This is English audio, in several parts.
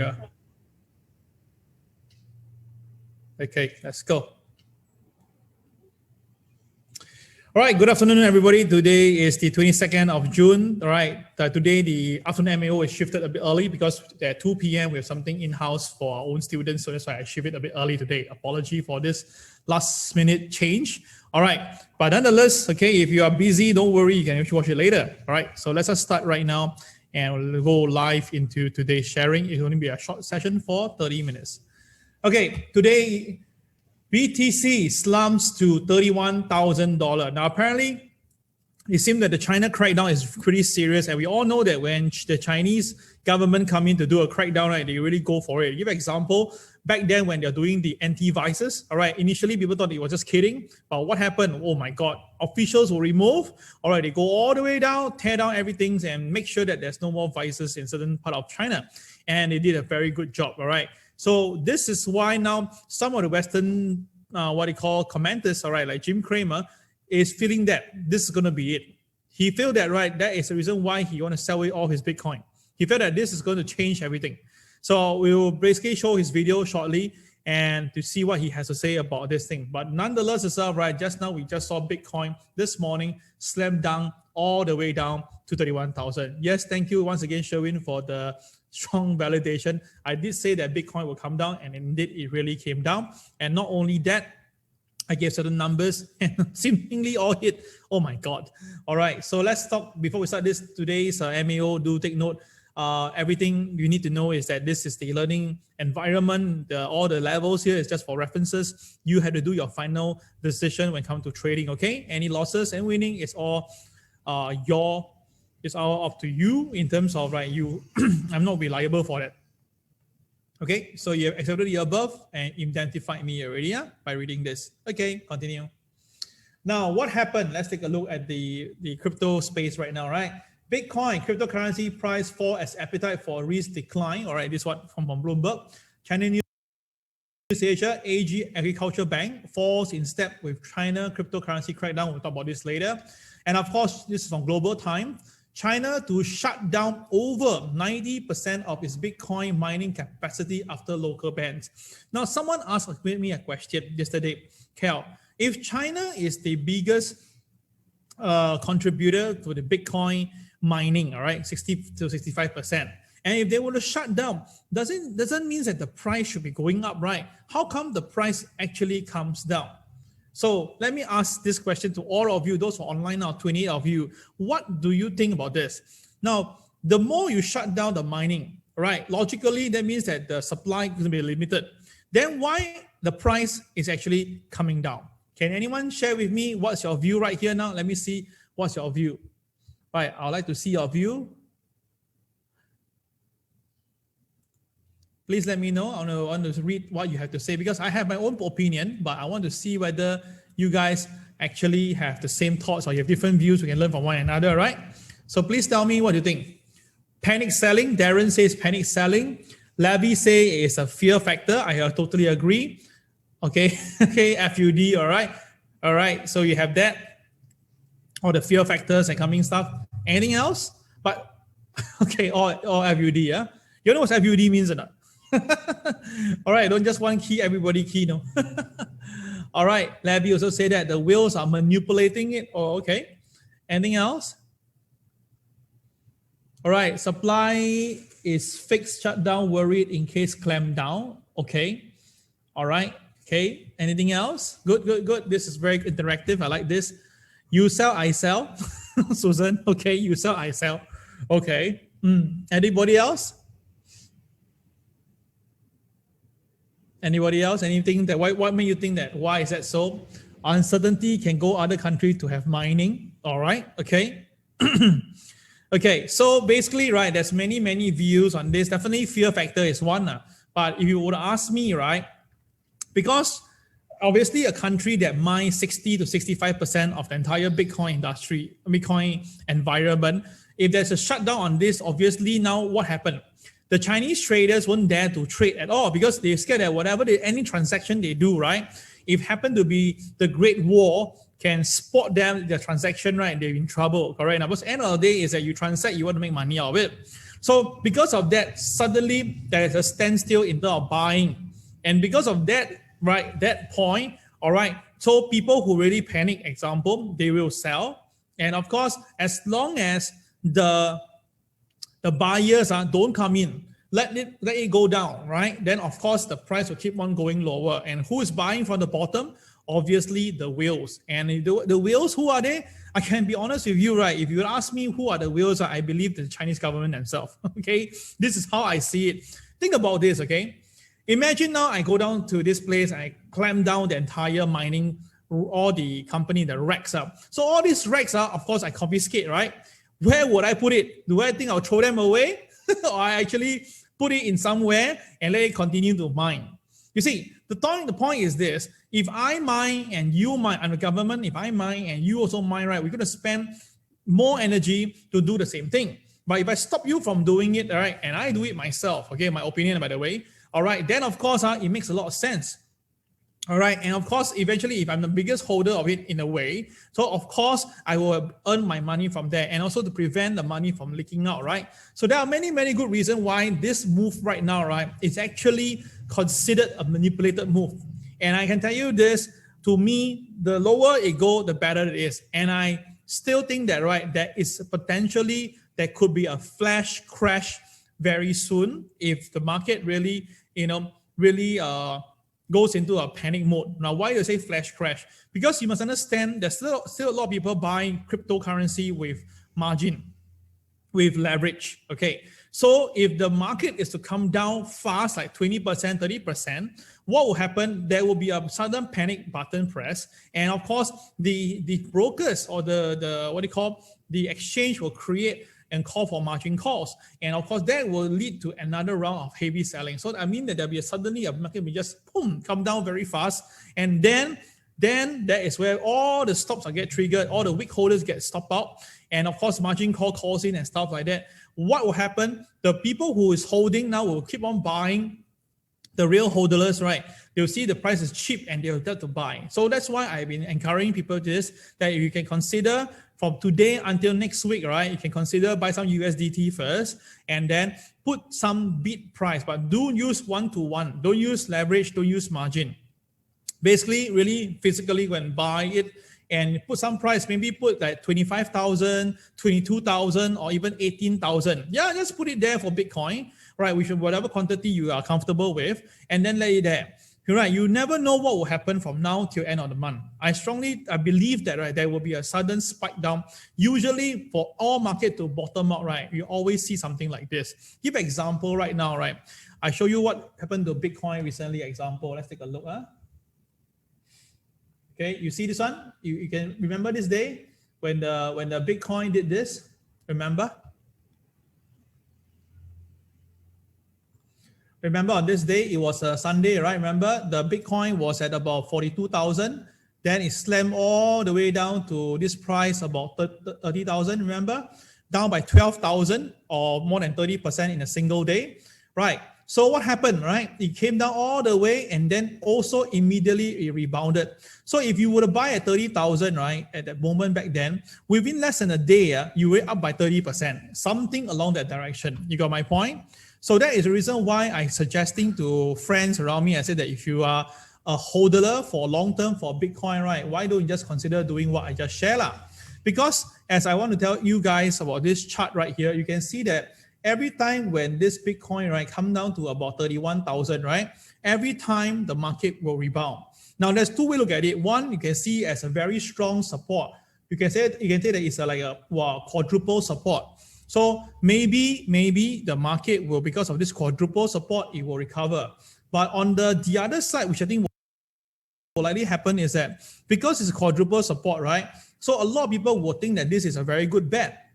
Yeah. Okay, let's go. All right, good afternoon, everybody. Today is the 22nd of June. All right, today the afternoon MAO is shifted a bit early because at 2 p.m. we have something in-house for our own students. So that's why I shifted a bit early today. Apology for this last minute change. All right, but nonetheless, okay, if you are busy, don't worry, you can actually watch it later. All right, so let's just start right now and we'll go live into today's sharing. It's going to be a short session for 30 minutes. Okay, today BTC slumps to $31,000. Now, apparently, it seems that the China crackdown is pretty serious, and we all know that when the Chinese government come in to do a crackdown, right, they really go for it. Give an example, back then when they're doing the anti-vices, all right, initially people thought it was just kidding, but what happened? Oh my God, officials will remove, all right, they go all the way down, tear down everything, and make sure that there's no more vices in certain part of China, and they did a very good job, all right. So this is why now some of the Western, what they call commenters, all right, like Jim Cramer, is feeling that this is going to be it. He felt that, right, that is the reason why he want to sell away all his Bitcoin. He felt that this is going to change everything. So we will basically show his video shortly and to see what he has to say about this thing. But nonetheless itself, right, just now we just saw Bitcoin this morning slam down all the way down to 31,000. Yes, thank you once again, Sherwin, for the strong validation. I did say that Bitcoin will come down, and indeed it really came down. And not only that, I gave certain numbers and seemingly all hit. Oh my God. All right, so let's talk before we start this today's MAO. Do take note. Everything you need to know is that this is the learning environment. All the levels here is just for references. You have to do your final decision when it comes to trading. Okay, any losses and winning is all it's all up to you in terms of, right, you I'm not reliable for that. Okay, so you have accepted the above and identified me already, yeah, by reading this. Okay, continue. Now, what happened? Let's take a look at the crypto space right now, right? Bitcoin, cryptocurrency price fall as appetite for risk decline. All right, this one from Bloomberg. China News Asia, AG Agriculture Bank falls in step with China cryptocurrency crackdown. We'll talk about this later. And of course, this is from Global Time. China to shut down over 90% of its Bitcoin mining capacity after local bans. Now, someone asked me a question yesterday, Kel, if China is the biggest contributor to the Bitcoin mining, all right, 60 to 65%, and if they were to shut down, doesn't mean that the price should be going up, right? How come the price actually comes down? So let me ask this question to all of you, those who are online now, 28 of you. What do you think about this? Now, the more you shut down the mining, right, logically, that means that the supply is going to be limited. Then why the price is actually coming down? Can anyone share with me what's your view right here now? Let me see what's your view. Right, I'd like to see your view. Please let me know. I want to read what you have to say because I have my own opinion, but I want to see whether you guys actually have the same thoughts or you have different views. We can learn from one another, right? So please tell me what you think. Panic selling. Darren says panic selling. Labby say it's a fear factor. I totally agree. Okay, okay, FUD, all right. All right, so you have that. All the fear factors and coming stuff. Anything else? But, okay, all FUD, yeah? You know what FUD means or not? All right, don't just one key, everybody key, no. All right, Labby also say that the whales are manipulating it. Oh, okay. Anything else? All right, supply is fixed, shut down, worried in case clamp down. Okay. All right. Okay. Anything else? Good, good, good. This is very interactive. I like this. You sell, I sell. Susan, okay. You sell, I sell. Okay. Anybody else? Anybody else? Anything that what made you think that? Why is that so? Uncertainty can go other countries to have mining. All right. Okay. Okay. So basically, right, there's many views on this. Definitely fear factor is one. But if you would ask me, right, because obviously a country that mines 60 to 65% of the entire Bitcoin industry, Bitcoin environment, if there's a shutdown on this, obviously now what happened? The Chinese traders won't dare to trade at all because they're scared that whatever any transaction they do, right, if happen to be the Great War can spot them, their transaction, right, they're in trouble, correct? Now, because at the end of the day is that you transact, you want to make money out of it. So because of that, suddenly there is a standstill in terms of buying. And because of that, right, that point, all right, so people who really panic, example, they will sell. And of course, as long as the buyers don't come in, let it go down, right? Then of course the price will keep on going lower. And who is buying from the bottom? Obviously the whales. And the whales, who are they? I can be honest with you, right? If you ask me who are the whales, I believe the Chinese government themselves. Okay, this is how I see it. Think about this, okay? Imagine now I go down to this place, I clamp down the entire mining, all the company, the racks up. So all these racks are, of course, I confiscate, right? Where would I put it? Do I think I'll throw them away? Or I actually put it in somewhere and let it continue to mine? You see, the point is this: if I mine and you mine, and the government, if I mine and you also mine, right, we're going to spend more energy to do the same thing. But if I stop you from doing it, right, and I do it myself, okay, my opinion, by the way, all right, then of course, it makes a lot of sense. All right, and of course, eventually, if I'm the biggest holder of it in a way, so of course, I will earn my money from there, and also to prevent the money from leaking out, right? So there are many, many good reasons why this move right now, right, is actually considered a manipulated move. And I can tell you this, to me, the lower it goes, the better it is. And I still think that, right, there is potentially, there could be a flash crash very soon if the market really, goes into a panic mode. Now, why do you say flash crash? Because you must understand there's still a lot of people buying cryptocurrency with margin, with leverage, okay? So if the market is to come down fast, like 20%, 30%, what will happen? There will be a sudden panic button press. And of course, the brokers or the exchange will create and call for margin calls. And of course, that will lead to another round of heavy selling. So I mean that there'll be suddenly a market will just boom, come down very fast. And then that is where all the stops will get triggered, all the weak holders get stopped out. And of course, margin call calls in and stuff like that. What will happen? The people who is holding now will keep on buying. The real holders, right? They'll see the price is cheap and they'll start to buy. So that's why I've been encouraging people this, that you can consider from today until next week, right? You can consider buy some USDT first and then put some bid price, but don't use one-to-one. Don't use leverage, don't use margin. Basically, really physically when buy it and put some price, maybe put like 25,000, 22,000 or even 18,000. Yeah, just put it there for Bitcoin, right? Which whatever quantity you are comfortable with and then lay it there. Right, you never know what will happen from now till end of the month. I believe that, right, there will be a sudden spike down. Usually for all market to bottom out, right, you always see something like this. Give an example right now, right? I show you what happened to Bitcoin recently. Example, let's take a look. Okay, you see this one? You can remember this day when the Bitcoin did this? Remember? Remember on this day, it was a Sunday, right? Remember the Bitcoin was at about 42,000. Then it slammed all the way down to this price about 30,000, remember? Down by 12,000 or more than 30% in a single day, right? So what happened, right? It came down all the way and then also immediately it rebounded. So if you were to buy at 30,000, right, at that moment back then, within less than a day, you were up by 30%, something along that direction. You got my point? So that is the reason why I'm suggesting to friends around me, I said that if you are a holder for long term for Bitcoin, right, why don't you just consider doing what I just shared? Because as I want to tell you guys about this chart right here, you can see that every time when this Bitcoin, right, come down to about 31,000, right, every time the market will rebound. Now there's two ways to look at it. One, you can see as a very strong support. You can say that it's like a quadruple support. So maybe the market will, because of this quadruple support, it will recover. But on the other side, which I think will likely happen is that because it's a quadruple support, right? So a lot of people will think that this is a very good bet.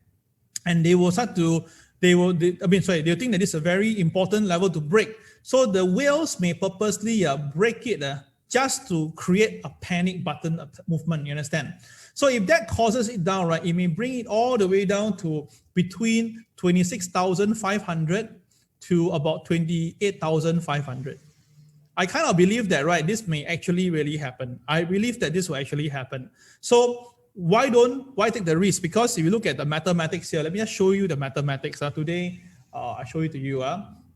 And they will start to, they'll think that this is a very important level to break. So the whales may purposely break it just to create a panic button movement, you understand? So if that causes it down, right, it may bring it all the way down to between 26,500 to about 28,500. I kind of believe that, right, this may actually really happen. I believe that this will actually happen. So why take the risk? Because if you look at the mathematics here, let me just show you the mathematics. Today, I show it to you.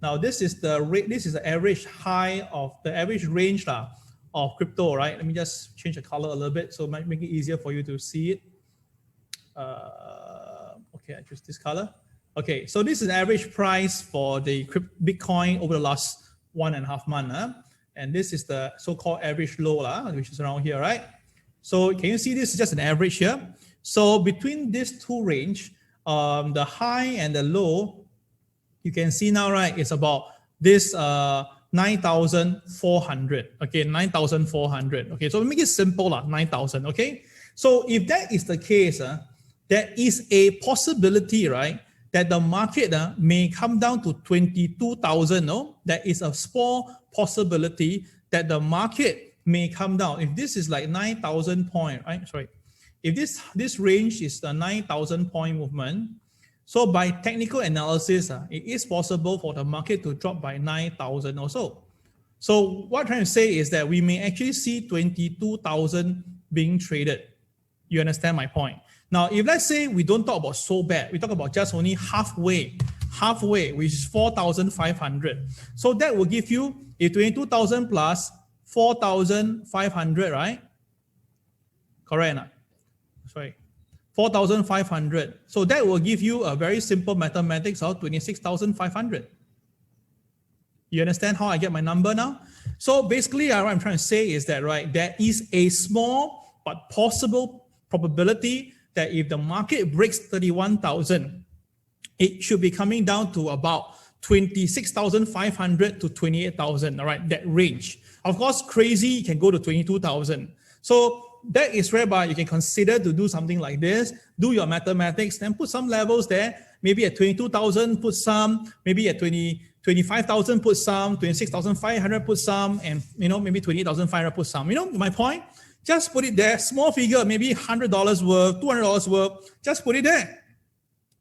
Now this is the average high of the average range of crypto, right? Let me just change the color a little bit so it might make it easier for you to see it. Okay, I choose this color. Okay, so this is the average price for the Bitcoin over the last 1.5 months. And this is the so-called average low, which is around here, right? So can you see this is just an average here? So between these two range, the high and the low, you can see now, right, it's about this 9,400. Okay, 9,400. Okay, so we make it simple, 9,000. Okay, so if that is the case, there is a possibility, right, that the market may come down to 22,000. No, there is a small possibility that the market may come down. If this is like 9,000 point, right? Sorry, if this range is the 9,000 point movement, so by technical analysis, it is possible for the market to drop by 9,000 or so. So what I'm trying to say is that we may actually see 22,000 being traded. You understand my point? Now, if let's say we don't talk about so bad, we talk about just only halfway, which is 4,500. So that will give you a 22,000 plus 4,500, right? Correct? Sorry, 4,500. So that will give you a very simple mathematics of 26,500. You understand how I get my number now? So basically, what I'm trying to say is that, right, there is a small but possible probability that if the market breaks 31,000, it should be coming down to about 26,500 to 28,000, all right, that range. Of course, crazy can go to 22,000. So that is whereby you can consider to do something like this, do your mathematics, then put some levels there, maybe at 22,000, put some, maybe at 25,000, put some, 26,500, put some, and maybe 28,500, put some. My point? Just put it there, small figure, maybe $100 worth, $200 worth, just put it there.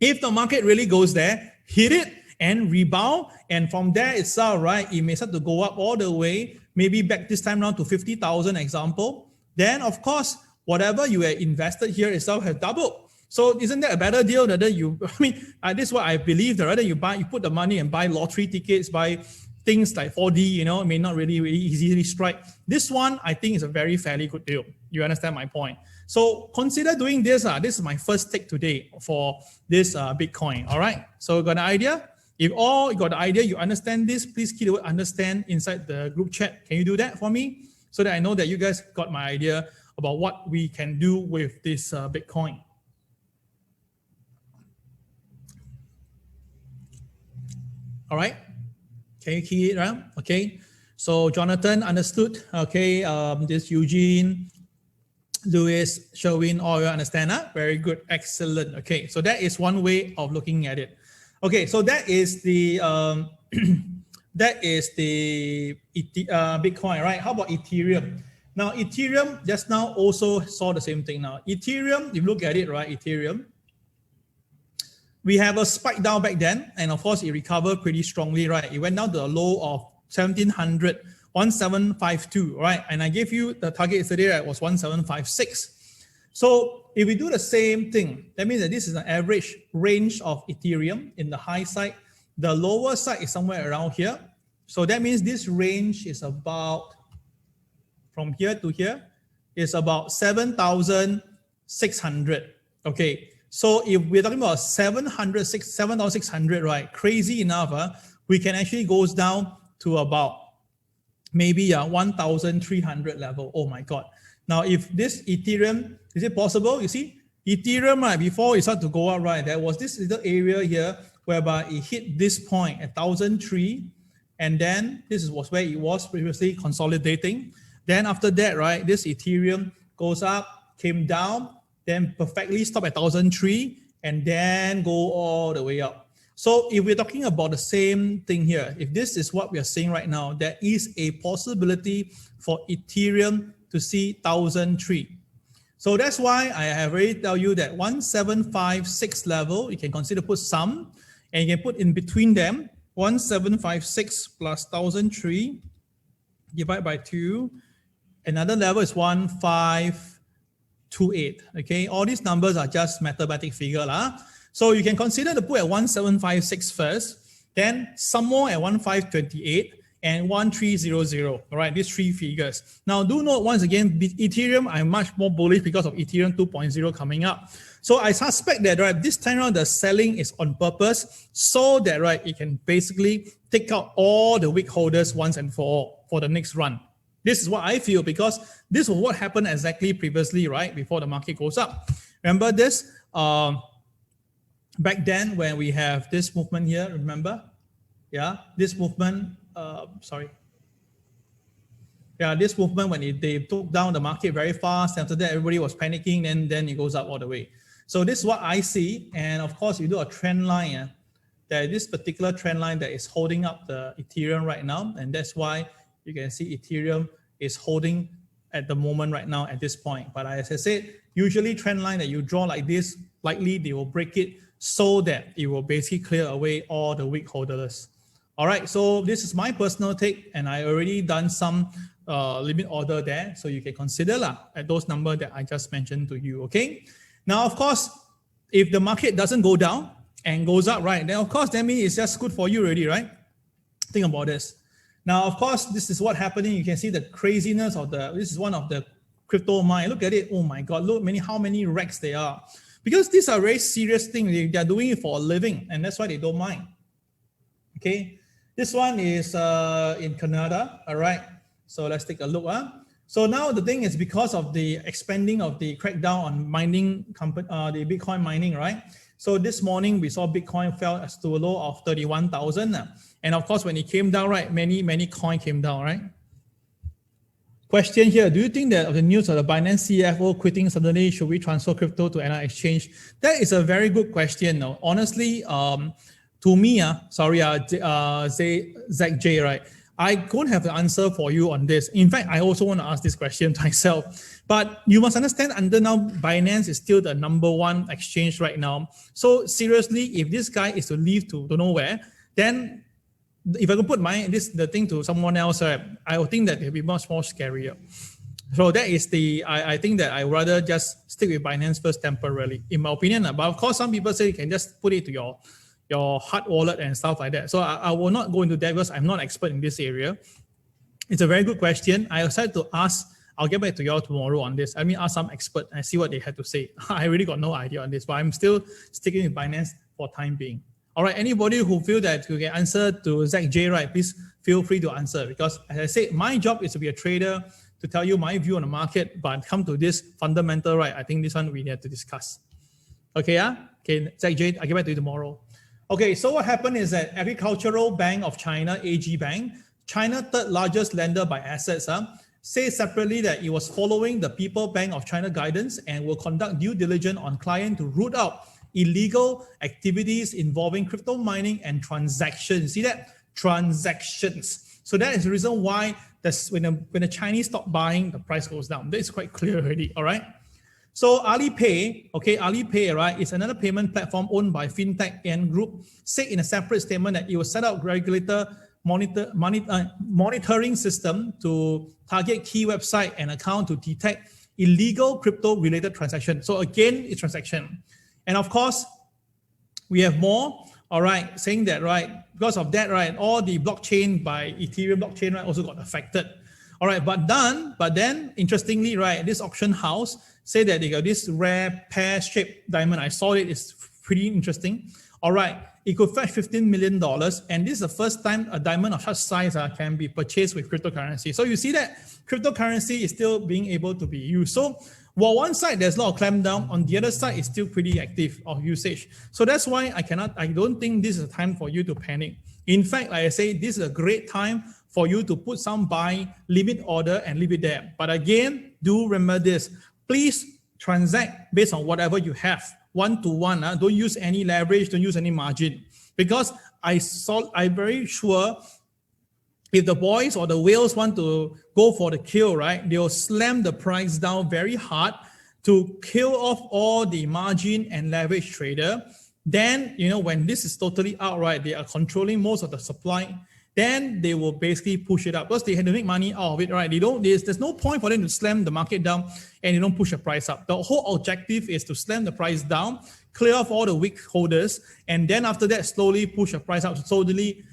If the market really goes there, hit it and rebound, and from there itself, right, it may start to go up all the way, maybe back this time around to 50,000 example. Then, of course, whatever you had invested here itself has doubled. So isn't that a better deal that this is what I believe, that rather you put the money and buy lottery tickets, buy things like 4D, it may not really easily strike. This one, I think, is a very fairly good deal. You understand my point? So consider doing this. This is my first take today for this Bitcoin. All right. So you got an idea? If all you got the idea, you understand this, please key the word understand inside the group chat. Can you do that for me? So that I know that you guys got my idea about what we can do with this Bitcoin. All right. Can you key it around? Okay. So Jonathan understood. Okay. This Eugene, Louis, Sherwin, all you understand? Very good. Excellent. Okay. So that is one way of looking at it. Okay. So that is the Bitcoin, right? How about Ethereum? Now, Ethereum just now also saw the same thing. Now, Ethereum, if you look at it, right? Ethereum, we have a spike down back then, and of course, it recovered pretty strongly, right? It went down to a low of 1,700, 1752, right? And I gave you the target yesterday, right? Was 1756. So if we do the same thing, that means that this is an average range of Ethereum in the high side. The lower side is somewhere around here. So that means this range is about, from here to here, is about 7,600. Okay. So if we're talking about 7,600, right? Crazy enough, we can actually go down to about maybe 1,300 level. Oh my God. Now, if this Ethereum, is it possible? You see, Ethereum, right, before it started to go up, right, there was this little area here whereby it hit this point at 1,003. And then this was where it was previously consolidating. Then after that, right, this Ethereum goes up, came down, then perfectly stop at 1,003 and then go all the way up. So if we're talking about the same thing here, if this is what we are seeing right now, there is a possibility for Ethereum to see 1,003. So that's why I have already tell you that 1756 level, you can consider put some, and you can put in between them 1756 plus 1,003 divided by 2. Another level is 1528. Okay, all these numbers are just mathematic figure. So you can consider to put at 1756 first. then some more at 1528 and 1300. All right, these three figures. Now, do note once again, Ethereum, I'm much more bullish because of Ethereum 2.0 coming up. So I suspect that, right, this time around the selling is on purpose so that, right, it can basically take out all the weak holders once and for all for the next run. This is what I feel, because this was what happened exactly previously, right, before the market goes up. Remember this? Back then when we have this movement here, remember? Yeah, this movement, this movement when they took down the market very fast, after that everybody was panicking, and then it goes up all the way. So this is what I see, and of course you do a trend line, that this particular trend line that is holding up the Ethereum right now, and that's why you can see Ethereum is holding at the moment right now at this point. But as I said, usually trend line that you draw like this, likely they will break it so that it will basically clear away all the weak holders. All right, so this is my personal take, and I already done some limit order there, so you can consider at those numbers that I just mentioned to you, okay? Now, of course, if the market doesn't go down and goes up, right, then of course that means it's just good for you already, right? Think about this. Now, of course, this is what happening. You can see the craziness of this is one of the crypto mine. Look at it. Oh my God, look how many racks they are. Because these are very serious things. They're doing it for a living, and that's why they don't mind. Okay, this one is in Canada. All right, so let's take a look. So now the thing is, because of the expanding of the crackdown on mining company, the Bitcoin mining, right? So this morning we saw Bitcoin fell to a low of 31,000. And of course, when it came down, right, many coins came down, right? Question here, do you think that of the news of the Binance CFO quitting suddenly, should we transfer crypto to another exchange? That is a very good question. No, honestly, to me, Zach J, right? I don't have the answer for you on this. In fact, I also want to ask this question myself. But you must understand, under now, Binance is still the #1 exchange right now. So seriously, if this guy is to leave to don't know where, then if I could put the thing to someone else, I would think that it would be much more scarier. So that is I think that I rather just stick with Binance first temporarily, in my opinion. But of course, some people say you can just put it to your hard wallet and stuff like that. So I will not go into that because I'm not an expert in this area. It's a very good question. I decided to ask, I'll get back to you all tomorrow on this. Ask some expert and see what they had to say. I really got no idea on this, but I'm still sticking with Binance for time being. All right, anybody who feel that you can answer to Zach J, right, please feel free to answer, because as I said, my job is to be a trader, to tell you my view on the market, but come to this fundamental, right, I think this one we have to discuss. Okay, Okay, Zach J, I'll get back to you tomorrow. Okay, so what happened is that Agricultural Bank of China, AG Bank, China third largest lender by assets, says separately that it was following the People Bank of China guidance and will conduct due diligence on client to root out illegal activities involving crypto mining and transactions. See that? Transactions. So that is the reason why when the Chinese stop buying, the price goes down. That is quite clear already, all right? So Alipay, Alipay, right, is another payment platform owned by FinTech N Group, said in a separate statement that it will set up regulator monitoring system to target key website and account to detect illegal crypto-related transactions. So again, it's transaction. And of course, we have more, all right, saying that, right, because of that, right, all the blockchain by Ethereum blockchain, right, also got affected. All right, but then, interestingly, right, this auction house say that they got this rare pear-shaped diamond. I saw it, it's pretty interesting. All right, it could fetch $15 million, and this is the first time a diamond of such size can be purchased with cryptocurrency. So you see that cryptocurrency is still being able to be used. So while one side there's a lot of clampdown, on the other side it's still pretty active of usage. So that's why I don't think this is a time for you to panic. In fact, like I say, this is a great time for you to put some buy limit order and leave it there. But again, do remember this. Please transact based on whatever you have, one-to-one. Don't use any leverage, don't use any margin. Because I'm very sure if the boys or the whales want to go for the kill, right, they'll slam the price down very hard to kill off all the margin and leverage trader. Then, when this is totally out, right, they are controlling most of the supply, then they will basically push it up because they have to make money out of it, right? There's no point for them to slam the market down and they don't push the price up. The whole objective is to slam the price down, clear off all the weak holders, and then after that, slowly push the price up slowly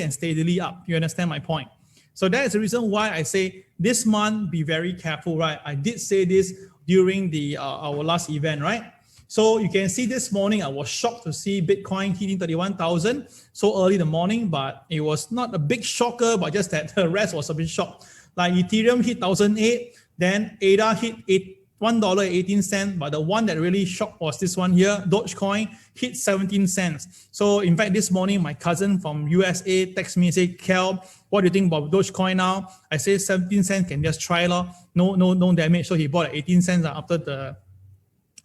and steadily up. You understand my point? So that is the reason why I say this month, be very careful, right? I did say this during our last event, right? So you can see this morning, I was shocked to see Bitcoin hitting 31,000 so early in the morning, but it was not a big shocker, but just that the rest was a bit shocked. Like Ethereum hit 1,008, then ADA hit $1.18, but the one that really shocked was this one here, Dogecoin hit 17 cents. So in fact, this morning, my cousin from USA texted me and said, Kel, what do you think about Dogecoin now? I say 17 cents, can just try it. No damage. So he bought at 18 cents after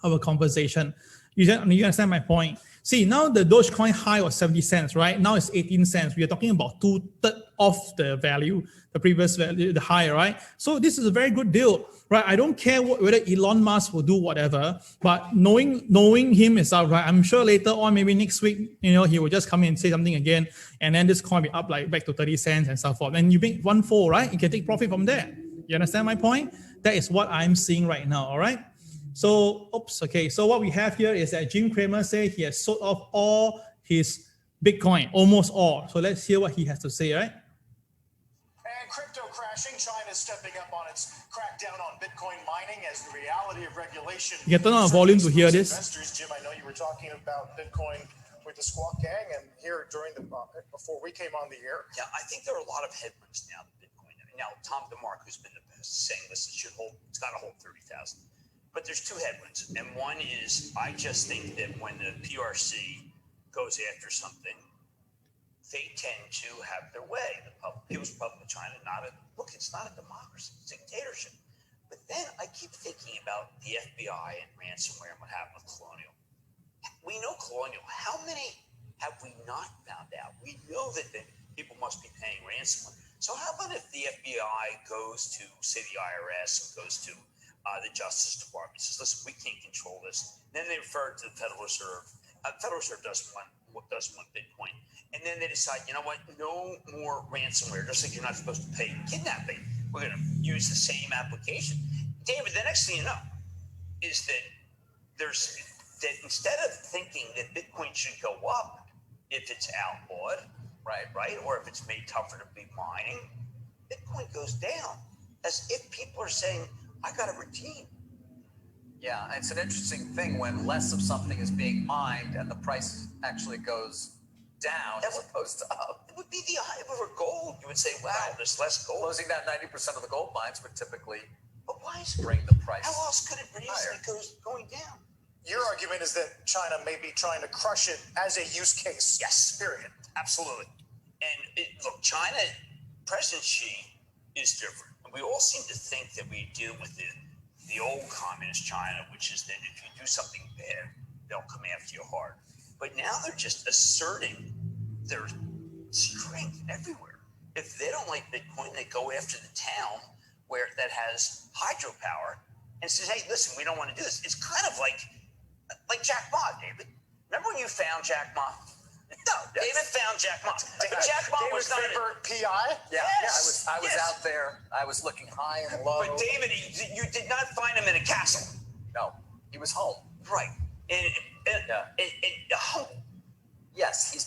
our conversation. You understand my point? See, now the Dogecoin high was 70 cents, right? Now it's 18 cents. We are talking about 2/3 of the value, the previous value, the high, right? So this is a very good deal, right? I don't care whether Elon Musk will do whatever, but knowing him is out, right? I'm sure later on, maybe next week, he will just come in and say something again, and then this coin will be up like back to 30 cents and so forth. And you make 1/4, right? You can take profit from there. You understand my point? That is what I'm seeing right now, all right? So, okay. So what we have here is that Jim Cramer said he has sold off all his Bitcoin, almost all. So let's hear what he has to say, right? And crypto crashing, China is stepping up on its crackdown on Bitcoin mining as the reality of regulation. You can turn on the volume to hear this. Investors, Jim, I know you were talking about Bitcoin with the Squawk Gang, and here during before we came on the air. Yeah, I think there are a lot of headwinds now to Bitcoin. Now, Tom DeMark, who's been the best, saying this, it's got to hold 30,000. But there's two headwinds, and one is I just think that when the PRC goes after something, they tend to have their way. The People's Republic of China, it's not a democracy, it's a dictatorship. But then I keep thinking about the FBI and ransomware and what happened with Colonial. We know Colonial. How many have we not found out? We know that people must be paying ransomware. So how about if the FBI goes to, say, the IRS, goes to the Justice Department, says, listen, we can't control this. Then they refer to the Federal Reserve. Federal Reserve doesn't want Bitcoin. And then they decide, you know what, no more ransomware, just like you're not supposed to pay kidnapping. We're going to use the same application. David, the next thing you know is that instead of thinking that Bitcoin should go up if it's outlawed, right, or if it's made tougher to be mining, Bitcoin goes down, as if people are saying, I got a routine. Yeah, it's an interesting thing when less of something is being mined and the price actually goes down as opposed to up. It would be the eye of gold. You would say, wow, there's less gold. Closing down 90% of the gold mines would typically bring the price. How else could it be going down? Your argument is that China may be trying to crush it as a use case. Yes, period. Absolutely. And look, China, President Xi is different. We all seem to think that we deal with the old communist China, which is that if you do something bad, they'll come after you hard. But now they're just asserting their strength everywhere. If they don't like Bitcoin, they go after the town that has hydropower and says, hey, listen, we don't want to do this. It's kind of like Jack Ma, David. Remember when you found Jack Ma? No, David found Jack Ma. Jack Ma was not PI. Yeah, yes, I was out there. I was looking high and low. But David, you did not find him in a castle. No, he was home. Right. And home. Yes, he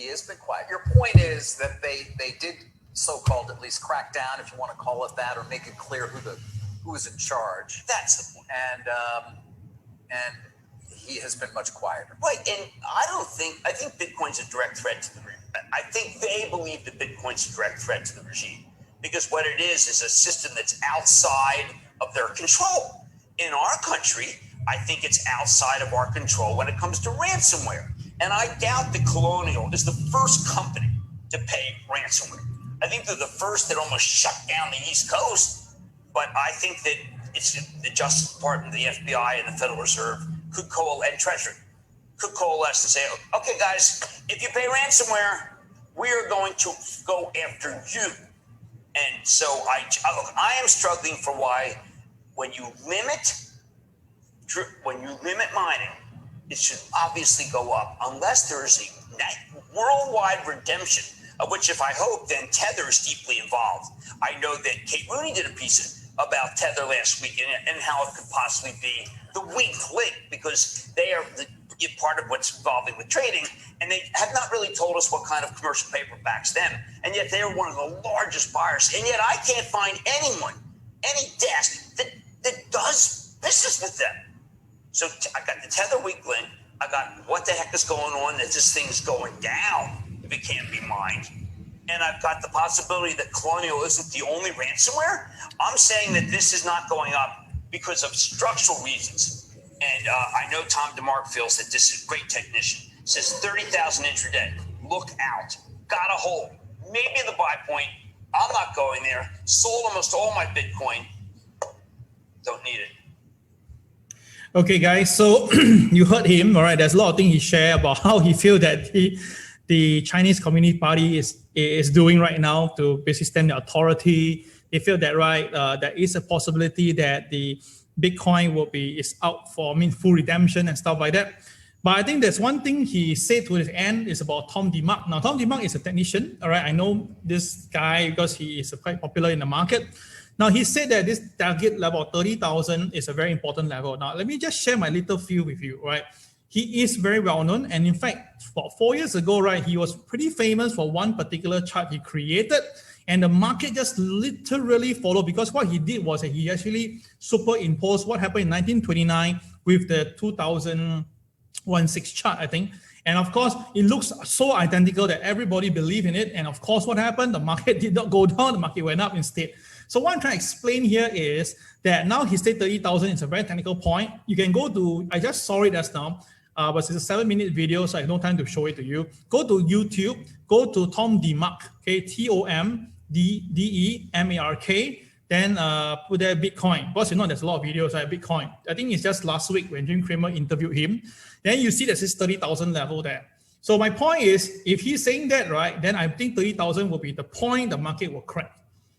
has been quiet. Your point is that they did so-called at least crack down, if you want to call it that, or make it clear who was in charge. That's the point. And he has been much quieter. Right, and I think Bitcoin's a direct threat to the regime. I think they believe that Bitcoin's a direct threat to the regime because what it is a system that's outside of their control. In our country, I think it's outside of our control when it comes to ransomware. And I doubt that Colonial is the first company to pay ransomware. I think they're the first that almost shut down the East Coast. But I think that it's the Justice Department, the FBI, and the Federal Reserve and Treasury could coalesce and say, okay, guys, if you pay ransomware, we are going to go after you. And so I am struggling for why when you limit mining, it should obviously go up unless there is a worldwide redemption, of which if I hope, then Tether is deeply involved. I know that Kate Rooney did a piece about Tether last week and how it could possibly be the weak link, because they are part of what's involving with trading, and they have not really told us what kind of commercial paper backs them, and yet they are one of the largest buyers, and yet I can't find anyone, any desk that does business with them. So I got the Tether weak link, I got what the heck is going on, that this thing is going down if it can't be mined, and I've got the possibility that Colonial isn't the only ransomware. I'm saying that this is not going up because of structural reasons. And I know Tom DeMark feels that this is a great technician. Says 30,000 intraday. Look out. Got a hold. Maybe the buy point. I'm not going there. Sold almost all my Bitcoin. Don't need it. Okay, guys. So you heard him. All right. There's a lot of things he shared about how he feels that the Chinese Communist Party is doing right now to basically stamp the authority. They feel that, right, there is a possibility that the Bitcoin is out for full redemption and stuff like that. But I think there's one thing he said to his end is about Tom DeMark. Now, Tom DeMark is a technician. All right, I know this guy because he is quite popular in the market. Now, he said that this target level of 30,000 is a very important level. Now, let me just share my little view with you, right? He is very well known. And in fact, about 4 years ago, right, he was pretty famous for one particular chart he created. And the market just literally followed, because what he did was that he actually superimposed what happened in 1929 with the 2016 chart, I think. And of course, it looks so identical that everybody believed in it. And of course, what happened? The market did not go down, the market went up instead. So what I'm trying to explain here is that now he said 30,000 is a very technical point. You can go to, I just saw it just now, but it's a 7-minute video, so I have no time to show it to you. Go to YouTube, go to Tom DeMark, okay, TOMDEMARK, then put there Bitcoin. Because you know there's a lot of videos on Bitcoin. I think it's just last week when Jim Cramer interviewed him. Then you see there's this 30,000 level there. So my point is, if he's saying that, right, then I think 30,000 will be the point the market will crack.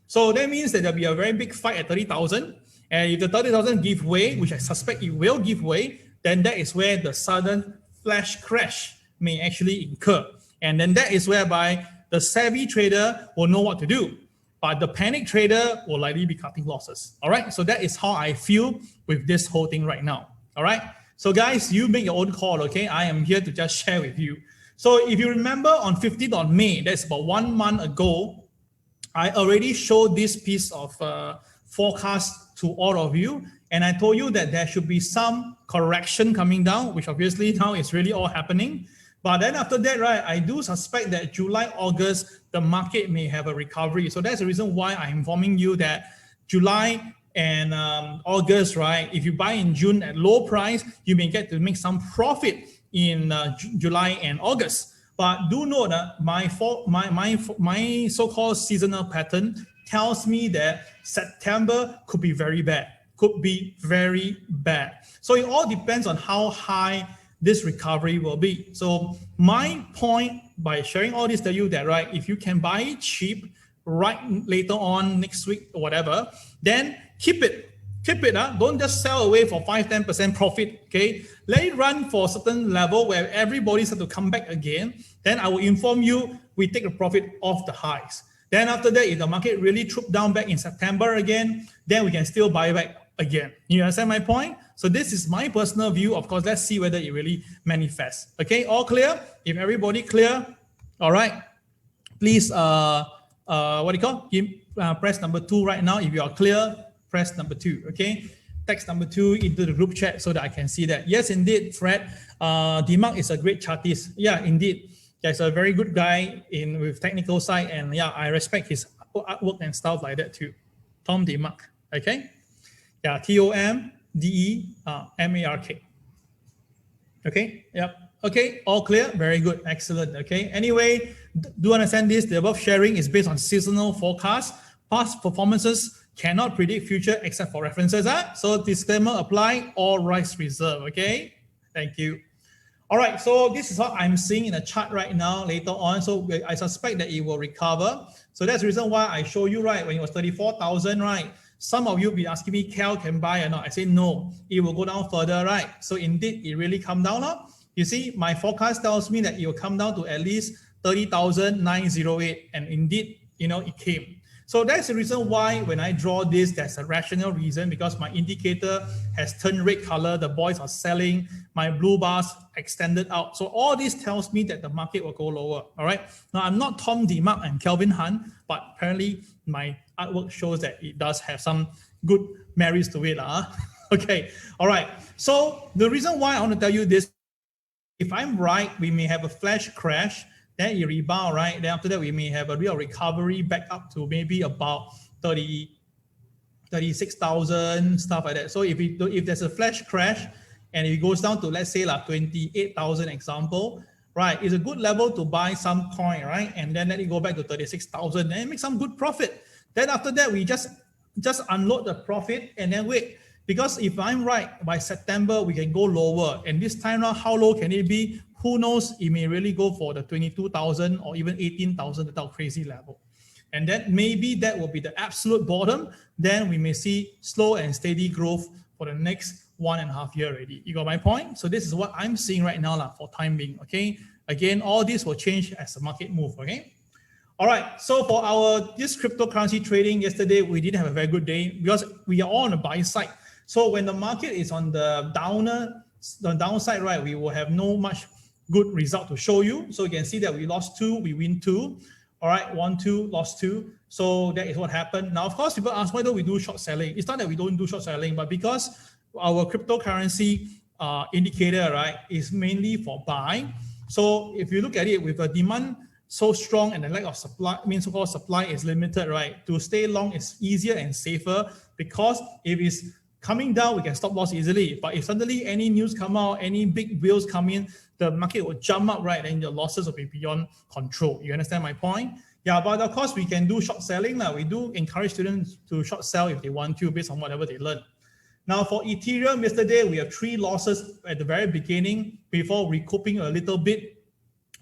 So that means that there'll be a very big fight at 30,000. And if the 30,000 give way, which I suspect it will give way, then that is where the sudden flash crash may actually incur. And then that is whereby the savvy trader will know what to do, but the panic trader will likely be cutting losses. All right. So that is how I feel with this whole thing right now. All right. So guys, you make your own call. Okay. I am here to just share with you. So if you remember on 15th of May, that's about 1 month ago, I already showed this piece of forecast to all of you. And I told you that there should be some correction coming down, which obviously now is really all happening. But then after that, right, I do suspect that July, August, the market may have a recovery. So that's the reason why I'm informing you that July and August, right, if you buy in June at low price, you may get to make some profit in July and August. But do note that my so-called seasonal pattern tells me that September could be very bad. Could be very bad. So it all depends on how high this recovery will be. So my point by sharing all this to you that, right, if you can buy it cheap right later on next week or whatever, then keep it. Keep it. Don't just sell away for 5-10% profit. Okay. Let it run for a certain level where everybody's have to come back again. Then I will inform you, we take a profit off the highs. Then after that, if the market really trooped down back in September again, then we can still buy back again. You understand my point? So this is my personal view. Of course, let's see whether it really manifests. Okay, all clear? If everybody clear, all right. Please, what do you call? Press number 2 right now. If you are clear, press number 2. Okay, text number 2 into the group chat so that I can see that. Yes, indeed, Fred. DeMark is a great chartist. Yeah, indeed. He's a very good guy with technical side, and yeah, I respect his artwork and stuff like that too. Tom DeMark. Okay. Yeah, TOMDEMARK. Okay, yep. Okay, all clear? Very good, excellent. Okay, anyway, do understand this. The above sharing is based on seasonal forecast. Past performances cannot predict future except for references. So disclaimer apply, all rights reserved. Okay, thank you. All right, so this is what I'm seeing in the chart right now later on. So I suspect that it will recover. So that's the reason why I show you, right, when it was 34,000, right? Some of you be asking me, Cal, can buy or not? I say no, it will go down further, right? So indeed, it really come down now. You see, my forecast tells me that it will come down to at least 30,908, and indeed, you know, it came. So that's the reason why when I draw this, there's a rational reason, because my indicator has turned red color, the boys are selling, my blue bars extended out. So all this tells me that the market will go lower, all right? Now, I'm not Tom DeMark and Kelvin Hunt, but apparently my artwork shows that it does have some good merits to it. Okay, all right. So the reason why I want to tell you this, if I'm right, we may have a flash crash, then it rebound, right? Then after that, we may have a real recovery back up to maybe about 36,000, stuff like that. So if there's a flash crash and it goes down to, let's say, like 28,000 example, right? It's a good level to buy some coin, right? And then let it go back to 36,000 and make some good profit. Then after that, we just unload the profit and then wait. Because if I'm right, by September, we can go lower. And this time around, how low can it be? Who knows? It may really go for the 22,000 or even 18,000 without crazy level. And then maybe that will be the absolute bottom. Then we may see slow and steady growth for the next 1.5 years already. You got my point? So this is what I'm seeing right now for time being, okay? Again, all this will change as the market move, okay? All right, so for this cryptocurrency trading yesterday, we didn't have a very good day because we are all on the buy side. So when the market is on the downside, right, we will have no much good result to show you. So you can see that we lost 2, we win 2. All right, 1, 2, lost 2. So that is what happened. Now, of course, people ask, why don't we do short selling? It's not that we don't do short selling, but because our cryptocurrency indicator, right, is mainly for buying. So if you look at it with a demand so strong and the lack of supply, means so-called supply is limited, right? To stay long is easier and safer because if it's coming down, we can stop loss easily. But if suddenly any news come out, any big bills come in, the market will jump up, right? And your losses will be beyond control. You understand my point? Yeah, but of course we can do short selling. We do encourage students to short sell if they want to based on whatever they learn. Now for Ethereum, yesterday we have 3 losses at the very beginning before recouping a little bit.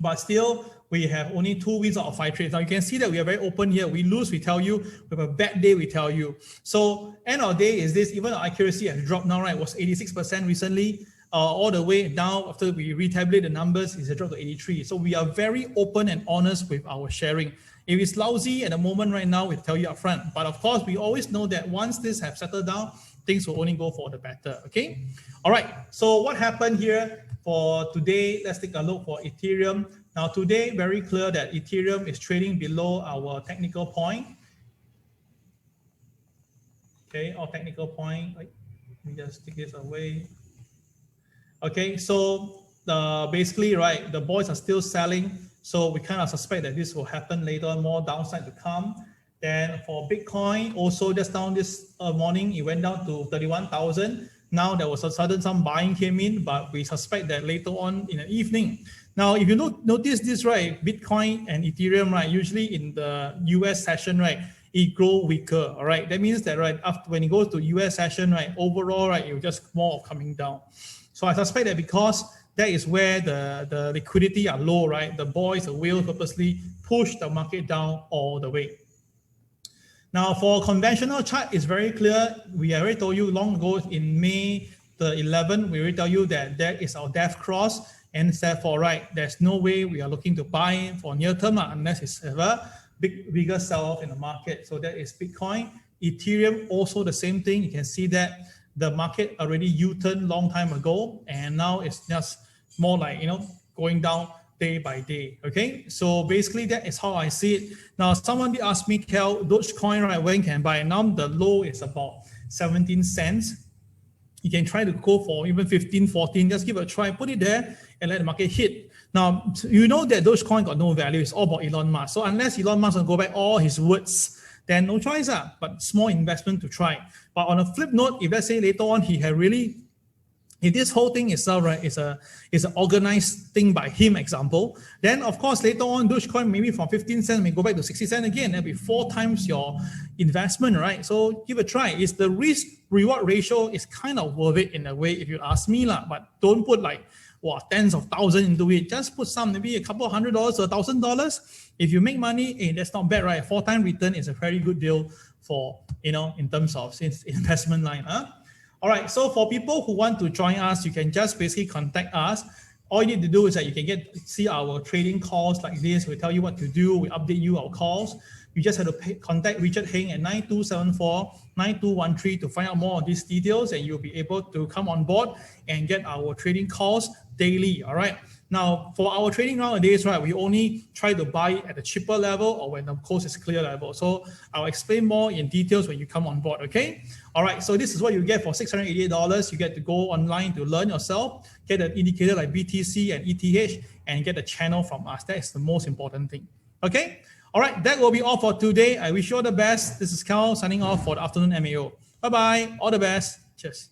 But still, we have only 2 wins out of 5 trades. Now you can see that we are very open here. We lose, we tell you. We have a bad day, we tell you. So end of the day is this, even our accuracy has dropped now, right? It was 86% recently, all the way down after we retabulate the numbers, it's a drop to 83. So we are very open and honest with our sharing. If it's lousy at the moment right now, we tell you upfront. But of course, we always know that once this have settled down, things will only go for the better, okay? All right, so what happened here for today? Let's take a look for Ethereum. Now today, very clear that Ethereum is trading below our technical point. Okay, our technical point, let me just take this away. Okay, so basically, right, the boys are still selling. So we kind of suspect that this will happen later, more downside to come. Then for Bitcoin, also just down this morning, it went down to 31,000. Now there was a sudden some buying came in, but we suspect that later on in the evening. Now, if you notice this, right, Bitcoin and Ethereum, right, usually in the US session, right, it grow weaker, all right? That means that, right, after when it goes to US session, right, overall, right, it will just more coming down. So I suspect that because that is where the liquidity are low, right, the boys, the whales purposely push the market down all the way. Now, for conventional chart, it's very clear. We already told you long ago in May the 11th, we already tell you that that is our death cross. And therefore, right, there's no way we are looking to buy for near term unless it's a bigger sell-off in the market. So that is Bitcoin. Ethereum, also the same thing. You can see that the market already U-turned long time ago. And now it's just more like, going down day by day, okay? So basically that is how I see it. Now, someone did ask me, Kel, Dogecoin, right, when can I buy? Now the low is about 17 cents. You can try to go for even 15, 14, just give it a try, put it there and let the market hit. Now, you know that Dogecoin got no value. It's all about Elon Musk. So unless Elon Musk will go back all his words, then no choice, but small investment to try. But on a flip note, if let's say later on he had really, if this whole thing itself, right, is an organized thing by him, example, then of course later on Dogecoin maybe from 15 cents may go back to 60 cents again. That'll be 4 times your investment, right? So give it a try. It's the risk reward ratio is kind of worth it in a way if you ask me, but don't put like tens of thousands into it. Just put some, maybe a couple of $100 or $1,000. If you make money, that's not bad, right? 4-time return is a very good deal for, in terms of investment line. All right, so for people who want to join us, you can just basically contact us. All you need to do is that you can see our trading calls like this. We tell you what to do. We update you our calls. you just have to contact Richard Heng at 9274-9213 to find out more of these details, and you'll be able to come on board and get our trading calls daily. All right. Now, for our trading nowadays, right, we only try to buy at a cheaper level or when the coast is clear level. So I'll explain more in details when you come on board, okay? All right, so this is what you get for $688. You get to go online to learn yourself, get an indicator like BTC and ETH, and get a channel from us. That is the most important thing, okay? All right, that will be all for today. I wish you all the best. This is Carl signing off for the afternoon MAO. Bye-bye, all the best. Cheers.